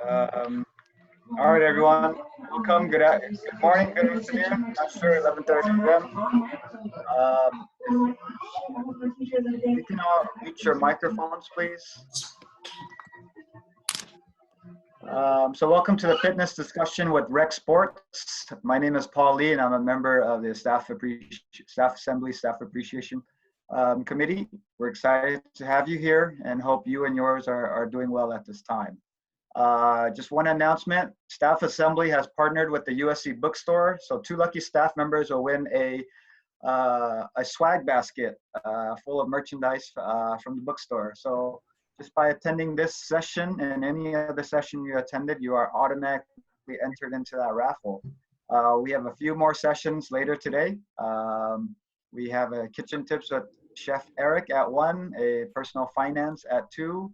Um, all right, everyone. Welcome. Good morning. Good afternoon. Not sure. 11:30 p.m. If you can all mute your microphones, please. So welcome to the fitness discussion with Rec Sports. My name is Paul Lee, and I'm a member of the Staff Assembly Staff Appreciation Committee. We're excited to have you here and hope you and yours are doing well at this time. Just one announcement, Staff Assembly has partnered with the USC Bookstore, so 2 lucky staff members will win a swag basket full of merchandise from the bookstore. So just by attending this session and any other session you attended, you are automatically entered into that raffle. We have a few more sessions later today. We have a kitchen tips with Chef Eric at 1, a personal finance at 2,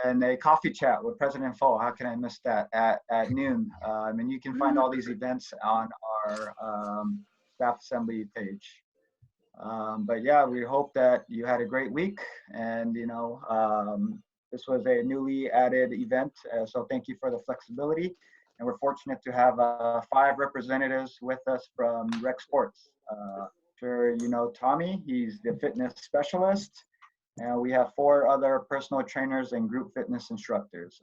and a coffee chat with President Fo. How can I miss that at noon? And you can find all these events on our Staff Assembly page. But yeah, we hope that you had a great week, and this was a newly added event, so thank you for the flexibility. And we're fortunate to have 5 representatives with us from Rec Sports. Sure, you know Tommy, he's the fitness specialist, and we have 4 other personal trainers and group fitness instructors.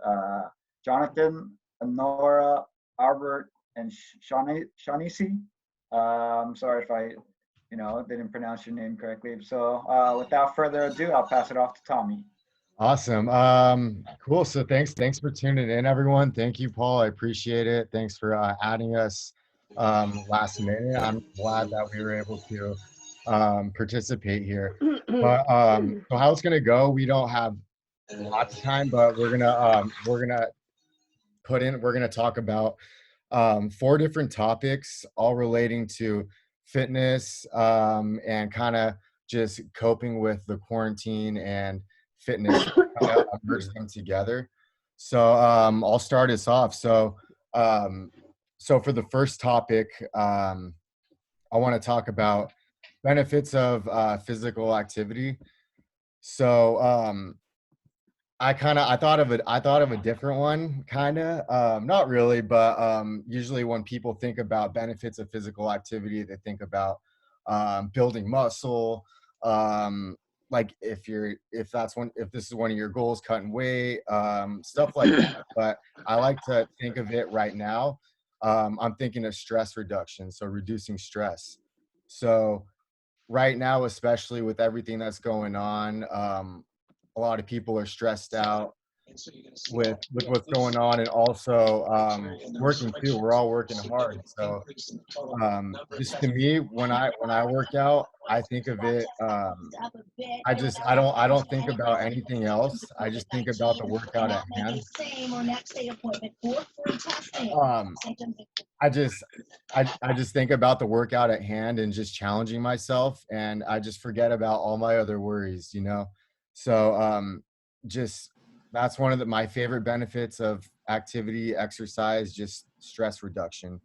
Jonathan, Nora, Albert, and Shaughnessy. I'm sorry if I didn't pronounce your name correctly. So without further ado, I'll pass it off to Tommy. Awesome. Cool. So thanks for tuning in, everyone. Thank you, Paul. I appreciate it. Thanks for adding us last minute. I'm glad that we were able to participate here. But so how it's gonna go, we don't have lots of time, but we're gonna talk about 4 different topics, all relating to fitness and kind of just coping with the quarantine and fitness, kind of merge them together. So I'll start us off. So for the first topic, I want to talk about benefits of physical activity. So I thought of a different one, not really, but usually when people think about benefits of physical activity, they think about building muscle, like if this is one of your goals, cutting weight, stuff like that. But I like to think of it right now. I'm thinking of stress reduction, so reducing stress. So right now, especially with everything that's going on, a lot of people are stressed out with what's going on, and also working too. We're all working hard. So just to me, when I work out, I think of it. I don't think about anything else. I just think about the workout at hand. I just think about the workout at hand and just challenging myself, and I just forget about all my other worries, So just that's one of my favorite benefits of activity, exercise, just stress reduction.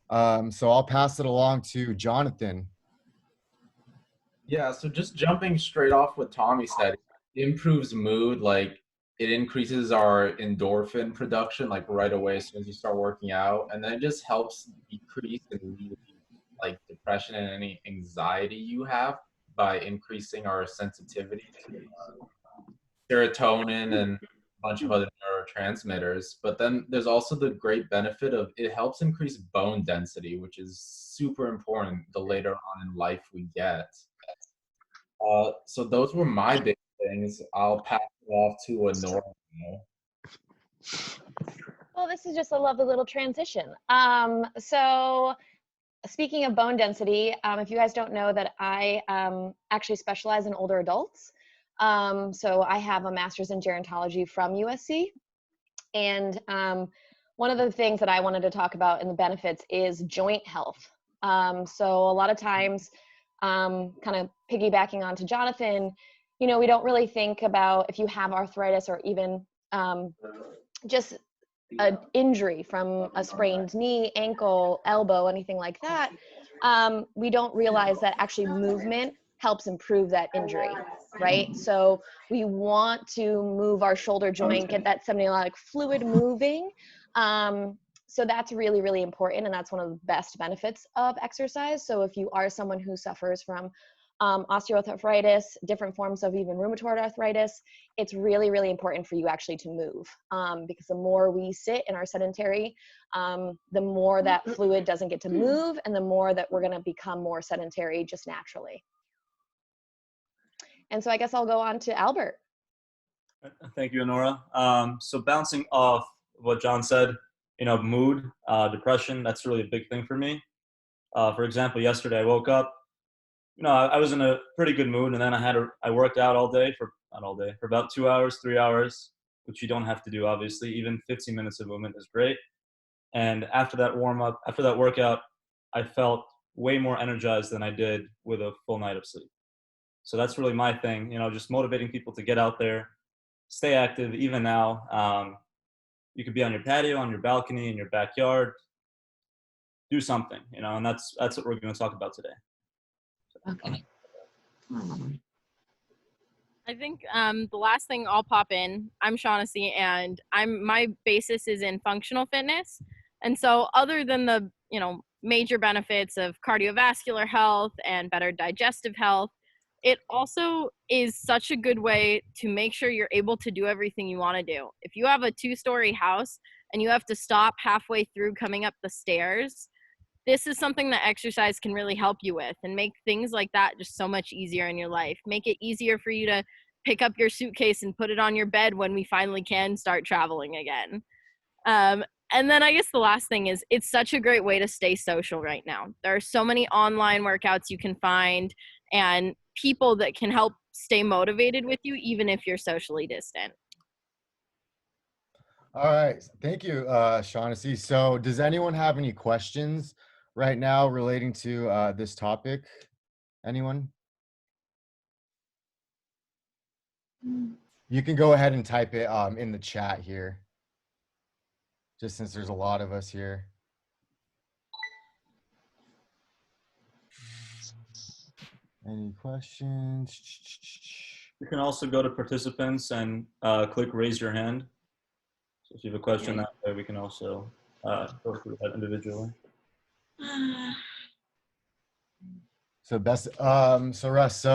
So I'll pass it along to Jonathan. Yeah, so just jumping straight off what Tommy said, it improves mood, like it increases our endorphin production like right away as soon as you start working out, and then it just helps decrease and relieve like depression and any anxiety you have by increasing our sensitivity to serotonin and a bunch of other neurotransmitters. But then there's also the great benefit of it helps increase bone density, which is super important the later on in life we get. So those were my big things. I'll pass it off to Nora. Well, this is just a lovely little transition. So speaking of bone density, if you guys don't know that I actually specialize in older adults. So I have a master's in gerontology from USC. And one of the things that I wanted to talk about in the benefits is joint health. So a lot of times, kind of piggybacking onto Jonathan, we don't really think about if you have arthritis or even just an injury from a sprained knee, ankle, elbow, anything like that. We don't realize that actually movement helps improve that injury. right? So we want to move our shoulder joint, get that seminitic fluid moving. So that's really, really important. And that's one of the best benefits of exercise. So if you are someone who suffers from osteoarthritis, different forms of even rheumatoid arthritis, it's really, really important for you actually to move, because the more we sit in our sedentary, the more that fluid doesn't get to move, and the more that we're going to become more sedentary just naturally. And so I guess I'll go on to Albert. Thank you, Honora. So bouncing off what John said, mood, depression, that's really a big thing for me. For example, yesterday I woke up, I was in a pretty good mood, and then I worked out not all day, for about 2 hours, 3 hours, which you don't have to do, obviously. Even 15 minutes of movement is great. And after that workout, I felt way more energized than I did with a full night of sleep. So that's really my thing, just motivating people to get out there, stay active. Even now, you could be on your patio, on your balcony, in your backyard, do something, and that's what we're going to talk about today. Okay. I think the last thing I'll pop in, I'm Shaughnessy, and my basis is in functional fitness. And so other than the, major benefits of cardiovascular health and better digestive health, it also is such a good way to make sure you're able to do everything you want to do. If you have a 2-story house and you have to stop halfway through coming up the stairs, this is something that exercise can really help you with and make things like that just so much easier in your life. Make it easier for you to pick up your suitcase and put it on your bed when we finally can start traveling again. And then I guess the last thing is it's such a great way to stay social right now. There are so many online workouts you can find and people that can help stay motivated with you even if you're socially distant. All right. Thank you, Shaughnessy. So does anyone have any questions right now relating to this topic? Anyone? You can go ahead and type it in the chat here, just since there's a lot of us here. Any questions? You can also go to participants and click raise your hand. So if you have a question that way, we can also go through that individually. So best, Russ,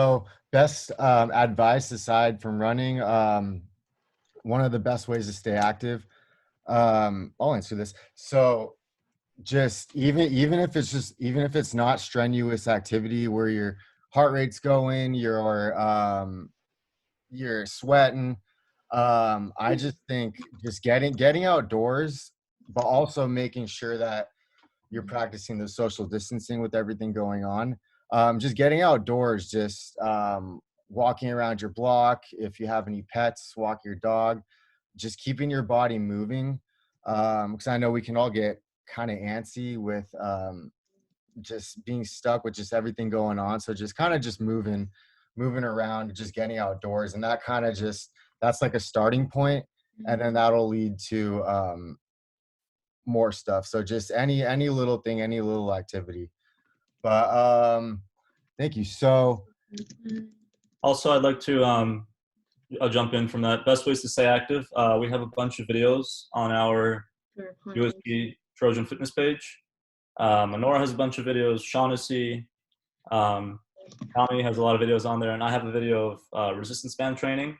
best advice aside from running, one of the best ways to stay active. I'll answer this. So just even if it's not strenuous activity where your heart rate's going, you're sweating. I just think just getting outdoors, but also making sure that you're practicing the social distancing with everything going on. Just getting outdoors, just walking around your block. If you have any pets, walk your dog. Just keeping your body moving, because I know we can all get kind of antsy with just being stuck with just everything going on. So just kind of just moving around, just getting outdoors, and that kind of that's like a starting point, and then that'll lead to more stuff. So just any little thing, any little activity. But thank you. So also, I'd like to I'll jump in from that. Best ways to stay active. We have a bunch of videos on our USP Trojan Fitness page. Honora has a bunch of videos. Shaughnessy, Tommy has a lot of videos on there, and I have a video of resistance band training.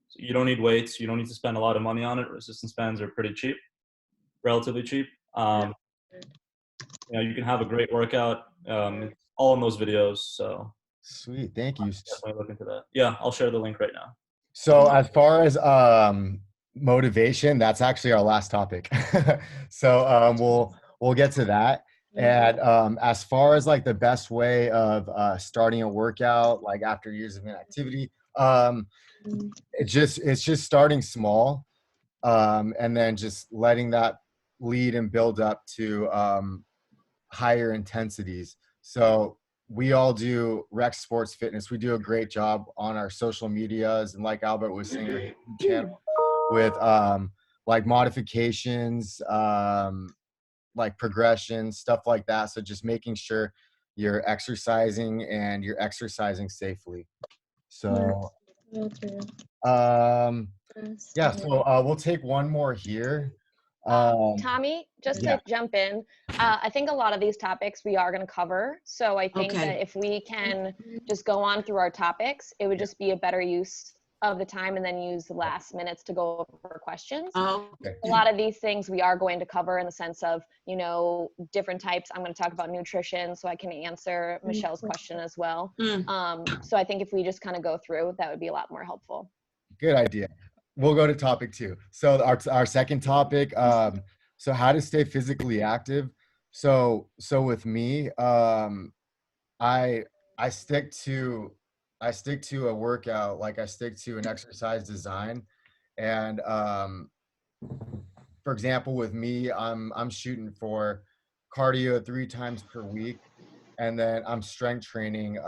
So you don't need weights. You don't need to spend a lot of money on it. Resistance bands are pretty cheap, relatively cheap. You can have a great workout. It's all in those videos. So sweet, thank you. Definitely look into that. Yeah, I'll share the link right now. So as far as motivation, that's actually our last topic. So we'll get to that. And as far as like the best way of starting a workout, like after years of inactivity, it's just starting small, and then just letting that lead and build up to higher intensities. So we all do Rex Sports Fitness. We do a great job on our social medias, and like Albert was saying, our YouTube channel with like modifications, like progression, stuff like that. So just making sure you're exercising and you're exercising safely. So, yeah, so we'll take one more here. Tommy, just yeah. to jump in, I think a lot of these topics we are going to cover. So I think Okay. that if we can just go on through our topics, it would just be a better use of the time and then use the last minutes to go over questions. Okay. A lot of these things we are going to cover in the sense of, you know, different types. I'm going to talk about nutrition so I can answer Michelle's question as well. So I think if we just kind of go through, that would be a lot more helpful. Good idea. We'll go to topic 2. So our second topic, so how to stay physically active. So with me, I stick to a workout, like I stick to an exercise design. And for example, with me, I'm shooting for cardio 3 times per week, and then I'm strength training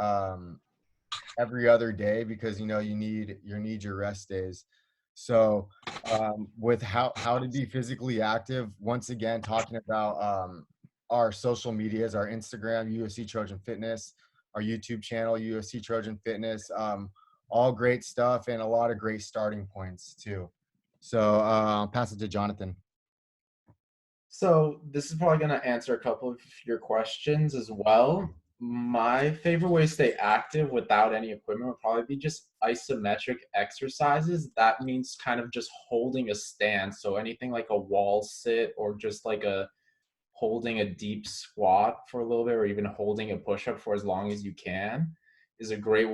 every other day, because you need your rest days. So with how to be physically active, once again talking about our social medias, our Instagram, UFC Trojan Fitness, our YouTube channel, UFC Trojan Fitness, all great stuff and a lot of great starting points too. So I'll pass it to Jonathan. So this is probably going to answer a couple of your questions as well. My favorite way to stay active without any equipment would probably be just isometric exercises. That means kind of just holding a stance. So anything like a wall sit, or just like holding a deep squat for a little bit, or even holding a push-up for as long as you can, is a great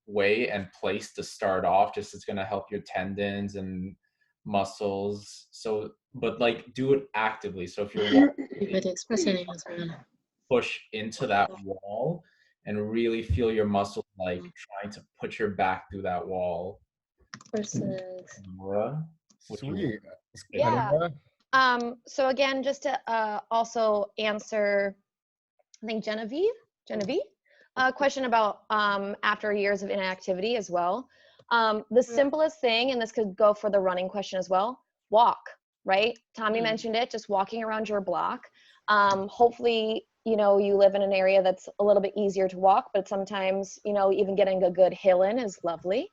way and place to start off. Just it's going to help your tendons and muscles. So, but like, do it actively. So if you're push into that wall and really feel your muscles like trying to put your back through that wall. Sweet. Yeah. So again, just to also answer, I think Genevieve, question about after years of inactivity as well. The simplest thing, and this could go for the running question as well, walk, right? Tommy mentioned it, just walking around your block. Hopefully, you live in an area that's a little bit easier to walk, but sometimes, even getting a good hill in is lovely.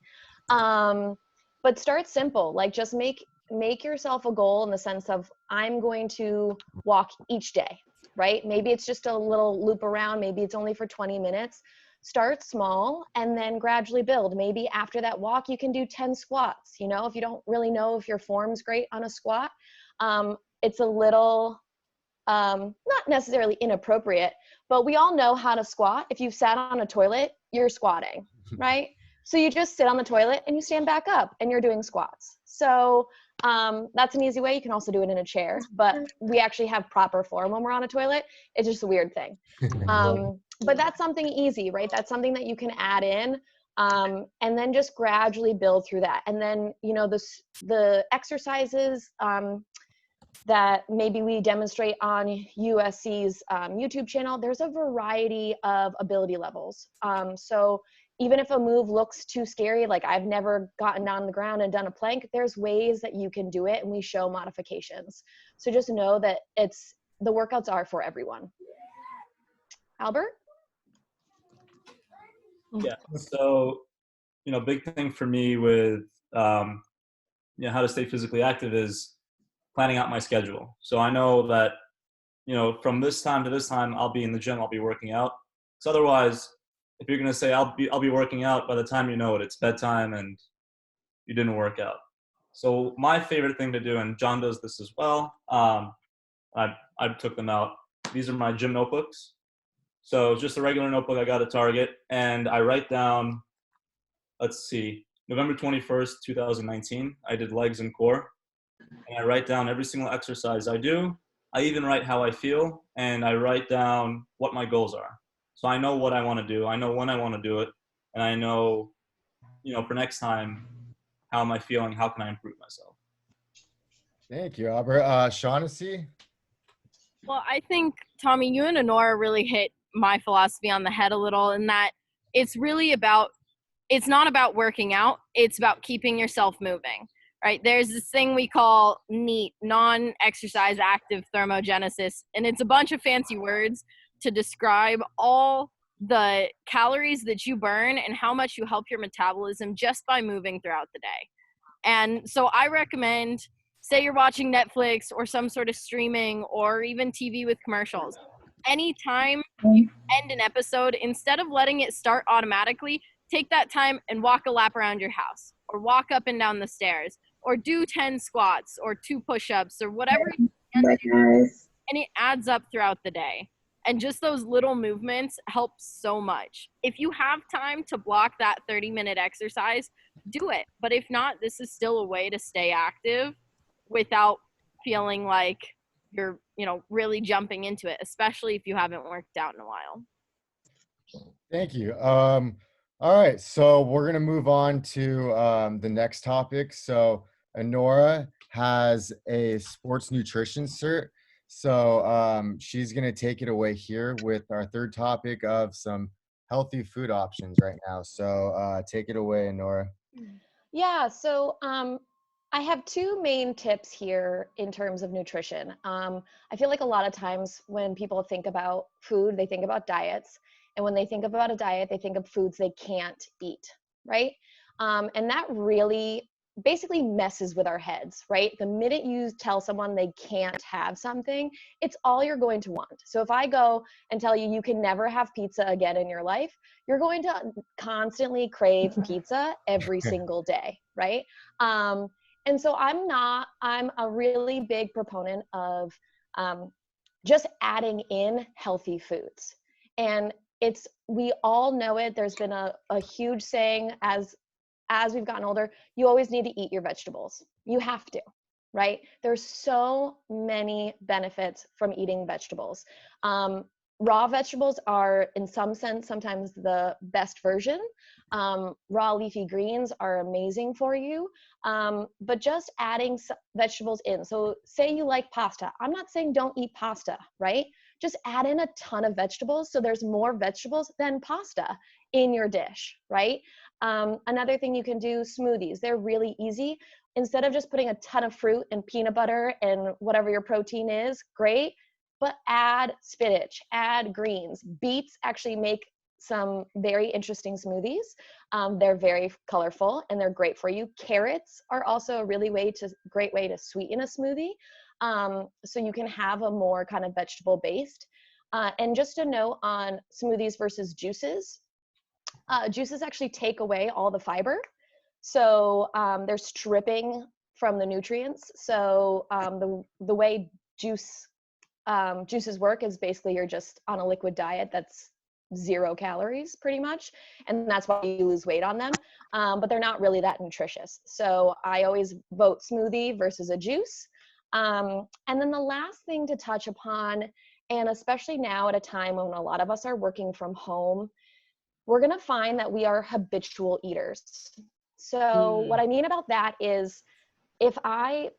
But start simple, like just make yourself a goal in the sense of, I'm going to walk each day, right? Maybe it's just a little loop around, maybe it's only for 20 minutes. Start small and then gradually build. Maybe after that walk, you can do 10 squats. If you don't really know if your form's great on a squat, it's a little, not necessarily inappropriate, but we all know how to squat. If you've sat on a toilet, you're squatting, right? So you just sit on the toilet and you stand back up and you're doing squats. So that's an easy way. You can also do it in a chair, but we actually have proper form when we're on a toilet. It's just a weird thing. But that's something easy, right? That's something that you can add in, and then just gradually build through that. And then, the exercises that maybe we demonstrate on USC's YouTube channel, there's a variety of ability levels. So even if a move looks too scary, like I've never gotten on the ground and done a plank, there's ways that you can do it, and we show modifications. So just know that the workouts are for everyone. Albert? Yeah, so, big thing for me with, how to stay physically active is planning out my schedule. So I know that, from this time to this time, I'll be in the gym, I'll be working out. So otherwise, if you're going to say, I'll be working out, by the time you know it, it's bedtime and you didn't work out. So my favorite thing to do, and John does this as well, I took them out. These are my gym notebooks. So just a regular notebook I got at Target, and I write down, let's see, November 21st, 2019, I did legs and core. And I write down every single exercise I do. I even write how I feel, and I write down what my goals are. So I know what I want to do. I know when I want to do it. And I know, for next time, how am I feeling? How can I improve myself? Thank you, Albert. Shaughnessy? Well, I think, Tommy, you and Honora really hit my philosophy on the head a little, in that it's not about working out. It's about keeping yourself moving, right? There's this thing we call NEAT, non-exercise active thermogenesis, and it's a bunch of fancy words to describe all the calories that you burn and how much you help your metabolism just by moving throughout the day. And so I recommend, say you're watching Netflix or some sort of streaming or even TV with commercials, anytime you end an episode, instead of letting it start automatically, take that time and walk a lap around your house, or walk up and down the stairs, or do 10 squats or 2 push-ups or whatever you can do, and it adds up throughout the day. And just those little movements help so much. If you have time to block that 30-minute exercise, do it. But if not, this is still a way to stay active without feeling like you're, really jumping into it, especially if you haven't worked out in a while. Thank you. All right, so we're gonna move on to the next topic. So Honora has a sports nutrition cert. So she's gonna take it away here with our third topic of some healthy food options right now. So take it away, Honora. Yeah, so I have 2 main tips here in terms of nutrition. I feel like a lot of times when people think about food, they think about diets. And when they think about a diet, they think of foods they can't eat, right? And that really basically messes with our heads, right? The minute you tell someone they can't have something, it's all you're going to want. So if I go and tell you you can never have pizza again in your life, you're going to constantly crave pizza every single day, right? And so I'm a really big proponent of just adding in healthy foods. And we all know it. There's been a huge saying as we've gotten older, you always need to eat your vegetables. You have to, right? There's so many benefits from eating vegetables. Raw vegetables are, in some sense, sometimes the best version. Raw leafy greens are amazing for you, but just adding vegetables in. So say you like pasta. I'm not saying don't eat pasta, right? Just add in a ton of vegetables so there's more vegetables than pasta in your dish, right? Another thing you can do, smoothies. They're really easy. Instead of just putting a ton of fruit and peanut butter and whatever your protein is, great, but add spinach, add greens. Beets actually make some very interesting smoothies. They're very colorful and they're great for you. Carrots are also a really great way to sweeten a smoothie. So you can have a more kind of vegetable based. And just a note on smoothies versus juices. Juices actually take away all the fiber. So they're stripping from the nutrients. So the way juices work is basically you're just on a liquid diet that's 0 calories pretty much, and that's why you lose weight on them, but they're not really that nutritious. So I always vote smoothie versus a juice. And then the last thing to touch upon, and especially now at a time when a lot of us are working from home, we're going to find that we are habitual eaters. So what I mean about that is if I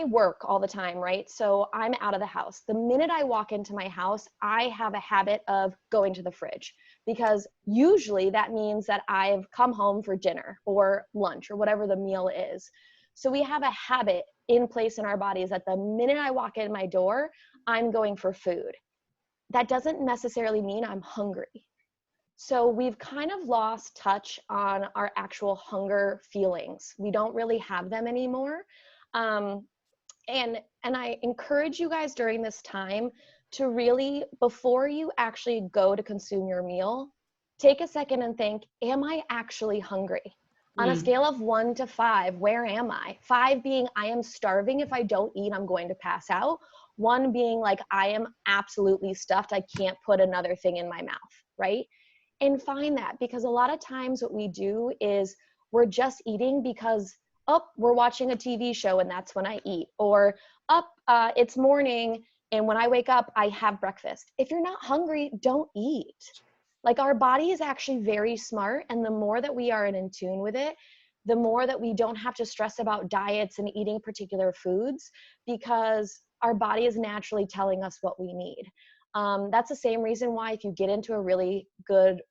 work all the time, right? So I'm out of the house. The minute I walk into my house, I have a habit of going to the fridge because usually that means that I've come home for dinner or lunch or whatever the meal is. So we have a habit in place in our bodies that the minute I walk in my door, I'm going for food. That doesn't necessarily mean I'm hungry. So we've kind of lost touch on our actual hunger feelings. We don't really have them anymore. And I encourage you guys during this time to really, before you actually go to consume your meal, take a second and think, am I actually hungry? On a scale of 1 to 5, where am I? 5 being, I am starving. If I don't eat, I'm going to pass out. 1 being like, I am absolutely stuffed. I can't put another thing in my mouth, right? And find that, because a lot of times what we do is we're just eating because, we're watching a TV show and that's when I eat. Or, it's morning and when I wake up, I have breakfast. If you're not hungry, don't eat. Like, our body is actually very smart, and the more that we are in tune with it, the more that we don't have to stress about diets and eating particular foods, because our body is naturally telling us what we need. That's the same reason why if you get into a really good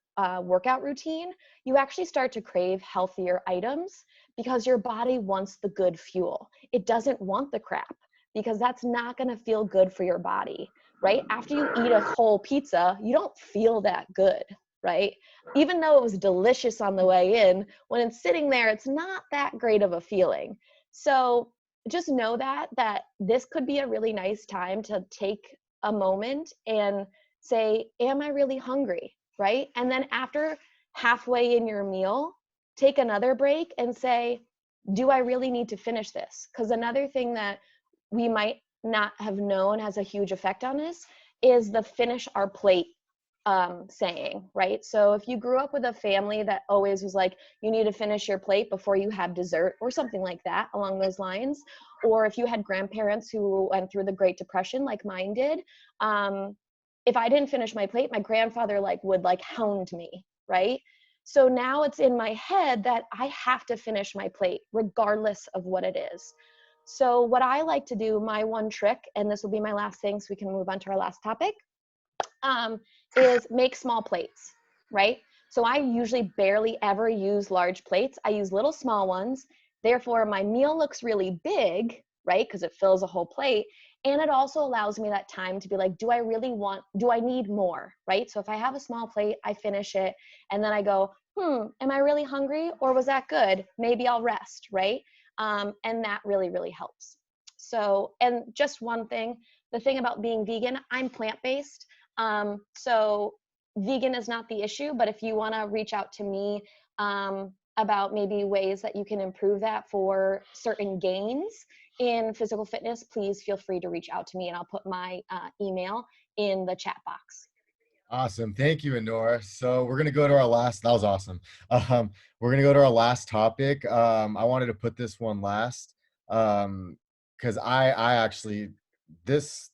workout routine, you actually start to crave healthier items because your body wants the good fuel. It doesn't want the crap, because that's not going to feel good for your body. right? After you eat a whole pizza, you don't feel that good, right? Even though it was delicious on the way in, when it's sitting there, it's not that great of a feeling. So just know that this could be a really nice time to take a moment and say, am I really hungry, right? And then after halfway in your meal, take another break and say, do I really need to finish this? Because another thing that we might not have known has a huge effect on us is the finish our plate saying, right? So if you grew up with a family that always was like, you need to finish your plate before you have dessert or something like that along those lines, or if you had grandparents who went through the Great Depression like mine did, if I didn't finish my plate, my grandfather would hound me, right? So now it's in my head that I have to finish my plate regardless of what it is. So what I like to do, my one trick, and this will be my last thing so we can move on to our last topic, is make small plates, right? So I usually barely ever use large plates. I use little small ones. Therefore, my meal looks really big, right? Because it fills a whole plate. And it also allows me that time to be like, do I need more, right? So if I have a small plate, I finish it. And then I go, am I really hungry? Or was that good? Maybe I'll rest, right? And that really, really helps. So, and just one thing, the thing about being vegan, I'm plant-based. So vegan is not the issue, but if you want to reach out to me about maybe ways that you can improve that for certain gains in physical fitness, please feel free to reach out to me and I'll put my email in the chat box. Awesome. Thank you, Anora. So we're going to go to our last, that was awesome. We're going to go to our last topic. I wanted to put this one last because I actually,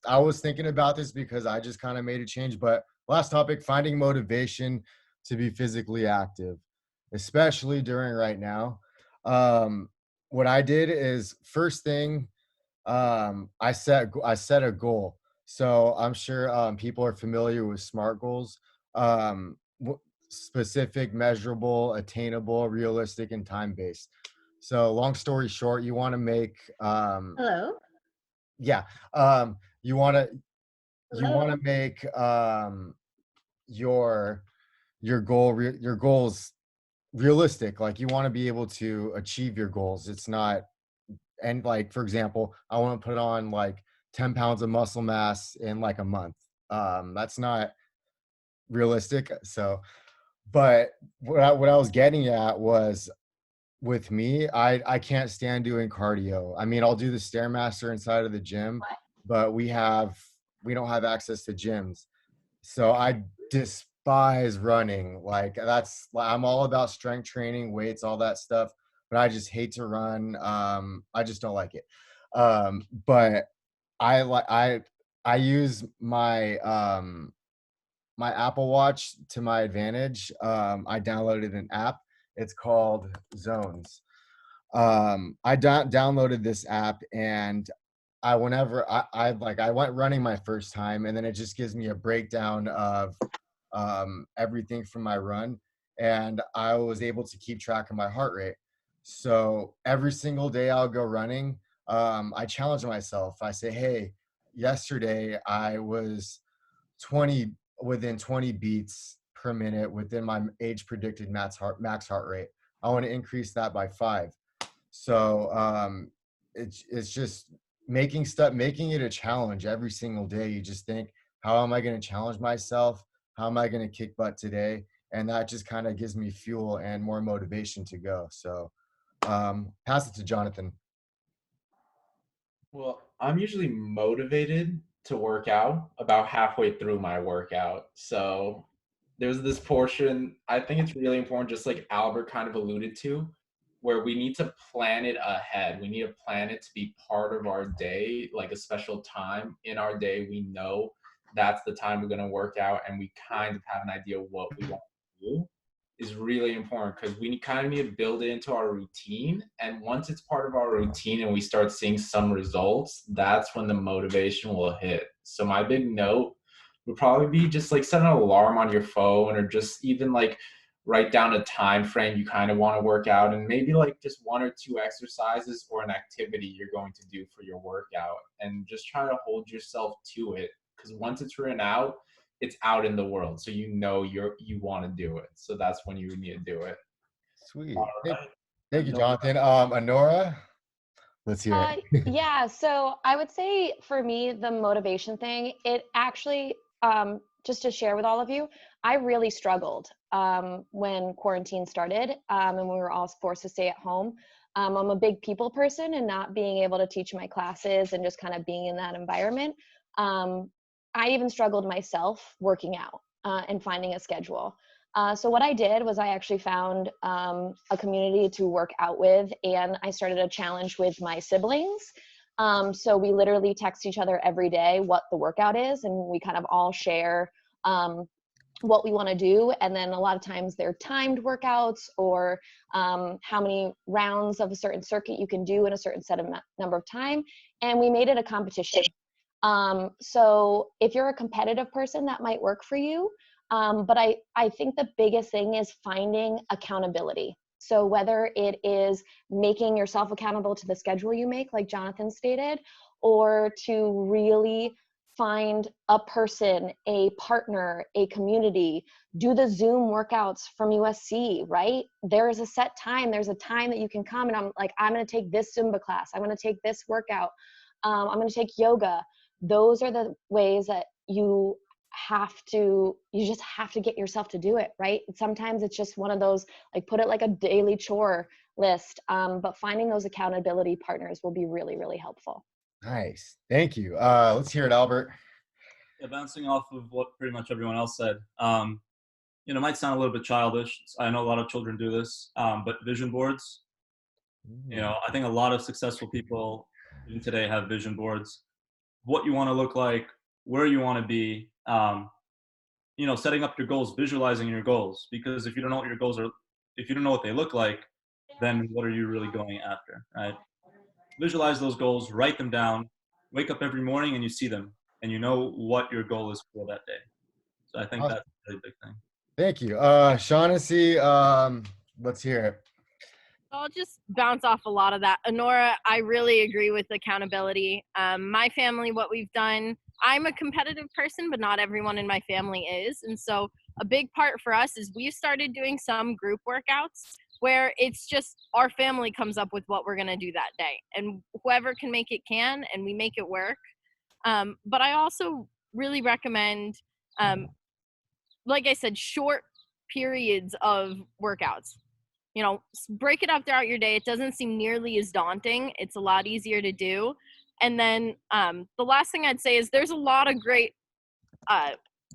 I was thinking about this because I just kind of made a change, but last topic, finding motivation to be physically active, especially during right now. What I did is first thing, I set a goal. So I'm sure people are familiar with SMART goals, specific, measurable, attainable, realistic, and time-based. So long story short, you want to make Hello. yeah, you want to make your goals realistic. Like you want to be able to achieve your goals. It's not, and like for example, I want to put on like 10 pounds of muscle mass in like a month. That's not realistic. So, but what I was getting at was, with me, I can't stand doing cardio. I mean, I'll do the Stairmaster inside of the gym, but we don't have access to gyms. So I despise running. Like I'm all about strength training, weights, all that stuff, but I just hate to run. I just don't like it. But I use my my Apple Watch to my advantage. I downloaded an app. It's called Zones. I downloaded this app, and I went running my first time, and then it just gives me a breakdown of everything from my run, and I was able to keep track of my heart rate. So every single day I'll go running. I challenge myself. I say, hey, yesterday I was within 20 beats per minute within my age predicted max heart rate. I want to increase that by 5. So it's just making it a challenge every single day. You just think, how am I going to challenge myself? How am I going to kick butt today? And that just kind of gives me fuel and more motivation to go. So pass it to Jonathan. Well, I'm usually motivated to work out about halfway through my workout. So there's this portion, I think it's really important, just like Albert kind of alluded to, where we need to plan it ahead. We need to plan it to be part of our day, like a special time in our day. We know that's the time we're going to work out, and we kind of have an idea of what we want to do is really important because we kind of need to build it into our routine. And once it's part of our routine and we start seeing some results, that's when the motivation will hit. So my big note would probably be just like set an alarm on your phone, or just even like write down a time frame you kind of want to work out, and maybe like just 1 or 2 exercises or an activity you're going to do for your workout, and just try to hold yourself to it because once it's written out, it's out in the world. So you know you want to do it. So that's when you need to do it. Sweet. All Thank, right. thank you, Jonathan. Honora, let's hear it. Yeah, so I would say for me, the motivation thing, it actually, just to share with all of you, I really struggled when quarantine started and we were all forced to stay at home. I'm a big people person, and not being able to teach my classes and just kind of being in that environment. I even struggled myself working out and finding a schedule. So what I did was I actually found a community to work out with, and I started a challenge with my siblings. So we literally text each other every day what the workout is, and we kind of all share what we want to do. And then a lot of times they're timed workouts, or how many rounds of a certain circuit you can do in a certain set of number of time. And we made it a competition. So if you're a competitive person, that might work for you. But I think the biggest thing is finding accountability. So whether it is making yourself accountable to the schedule you make, like Jonathan stated, or to really find a person, a partner, a community, do the Zoom workouts from USC, right? There is a set time. There's a time that you can come, and I'm like, I'm going to take this Zumba class. I'm going to take this workout. I'm going to take yoga. Those are the ways that you just have to get yourself to do it, right? Sometimes it's just one of those, like, put it like a daily chore list, but finding those accountability partners will be really, really helpful. Nice. Thank you. Let's hear it, Albert. Yeah, bouncing off of what pretty much everyone else said, it might sound a little bit childish. I know a lot of children do this, but vision boards, I think a lot of successful people even today have vision boards. What you want to look like, where you want to be, setting up your goals, visualizing your goals. Because if you don't know what your goals are, if you don't know what they look like, then what are you really going after, right? Visualize those goals, write them down, wake up every morning and you see them, and you know what your goal is for that day. So I think Awesome. that's a really big thing. Thank you. Shaughnessy, let's hear it. I'll just bounce off a lot of that. Honora, I really agree with accountability. My family, what we've done, I'm a competitive person, but not everyone in my family is. And so a big part for us is we've started doing some group workouts where it's just our family comes up with what we're going to do that day. And whoever can make it can, and we make it work. But I also really recommend, like I said, short periods of workouts. Break it up throughout your day. It doesn't seem nearly as daunting. It's a lot easier to do. And then the last thing I'd say is there's a lot of great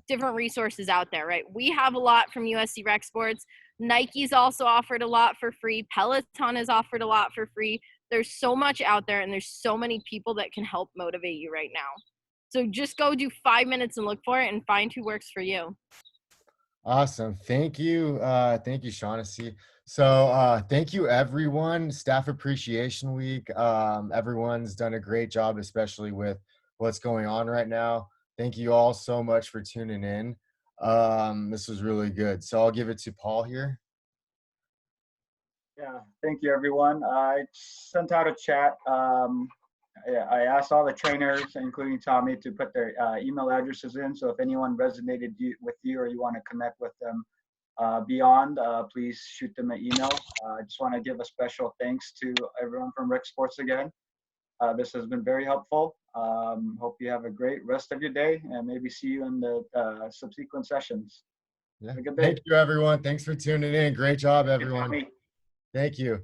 different resources out there, right? We have a lot from USC Rec Sports. Nike's also offered a lot for free. Peloton has offered a lot for free. There's so much out there, and there's so many people that can help motivate you right now. So just go do 5 minutes and look for it and find who works for you. Awesome. Thank you. Thank you, Shaughnessy. So thank you, everyone. Staff Appreciation Week. Everyone's done a great job, especially with what's going on right now. Thank you all so much for tuning in. This was really good. So I'll give it to Paul here. Yeah, thank you, everyone. I sent out a chat. I asked all the trainers, including Tommy, to put their email addresses in. So if anyone resonated with you or you want to connect with them beyond, please shoot them an email. I just want to give a special thanks to everyone from Rec Sports again. This has been very helpful. Hope you have a great rest of your day, and maybe see you in the subsequent sessions. Yeah. Have a good day. Thank you, everyone. Thanks for tuning in. Great job, everyone. Tommy. Thank you.